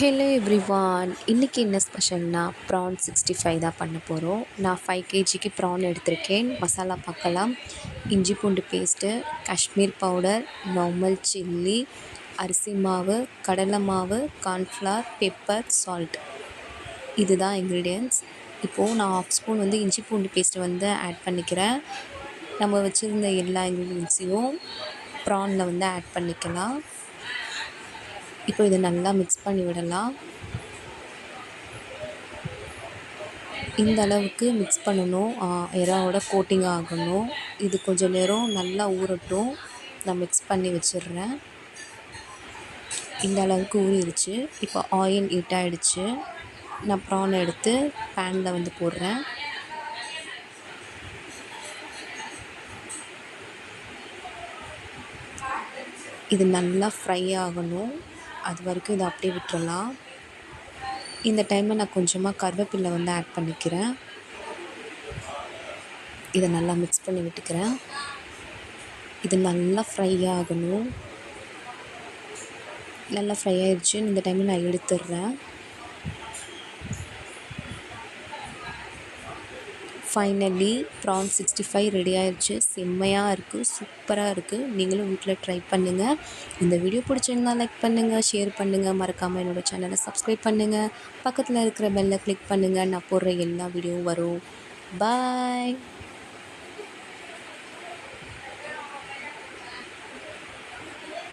Hello everyone, இன்றைக்கி என்ன ஸ்பெஷல்னா PRAN 65 தான் பண்ண போகிறோம். நான் 5 kgக்கு ப்ரான் எடுத்திருக்கேன். மசாலா பார்க்கலாம். இஞ்சி பூண்டு paste, Kashmir powder, normal chilli, அரிசி மாவு, கடலை மாவு, கார்ன்ஃப்ளவர், பெப்பர், சால்ட். இதுதான் இன்க்ரீடியன்ட்ஸ். இப்போது நான் 1/2 ஸ்பூன் இஞ்சி பூண்டு பேஸ்ட்டு ஆட் பண்ணிக்கிறேன். நம்ம வச்சுருந்த எல்லா இன்க்ரீடியன்ட்ஸையும் ப்ரானில் ஆட் பண்ணிக்கலாம். இப்போ இதை நல்லா மிக்ஸ் பண்ணி விடலாம். இந்த அளவுக்கு மிக்ஸ் பண்ணணும். எறாவோட கோட்டிங் ஆகணும். இது கொஞ்சம் நேரம் நல்லா ஊறட்டும். நான் மிக்ஸ் பண்ணி வச்சிடுறேன். இந்த அளவுக்கு ஊறிடுச்சு. இப்போ ஆயில் ஹீட் ஆகிடுச்சு. நான் ப்ரானை எடுத்து பேனில் போடுறேன். இது நல்லா ஃப்ரை ஆகணும். அது வரைக்கும் இதை அப்படியே விட்டுறலாம். இந்த டைமில் நான் கொஞ்சமாக கருவேப்பிலை ஆட் பண்ணிக்கிறேன். இதை நல்லா மிக்ஸ் பண்ணி விட்டுக்கிறேன். இது நல்லா ஃப்ரை ஆகணும். நல்லா ஃப்ரை ஆயிடுச்சு. இந்த டைமில் நான் எடுத்துடுறேன். ஃபைனலி ப்ரான் 65 ரெடி ஆயிடுச்சு. செம்மையாக இருக்குது, சூப்பராக இருக்குது. நீங்களும் வீட்டில் ட்ரை பண்ணுங்கள். இந்த வீடியோ பிடிச்சிருந்தா லைக் பண்ணுங்கள், ஷேர் பண்ணுங்கள். மறக்காமல் என்னோடய சேனலை சப்ஸ்கிரைப் பண்ணுங்கள். பக்கத்தில் இருக்கிற பெல்லை கிளிக் பண்ணுங்கள். நான் போடுற எல்லா வீடியோவும் வரும். பாய்.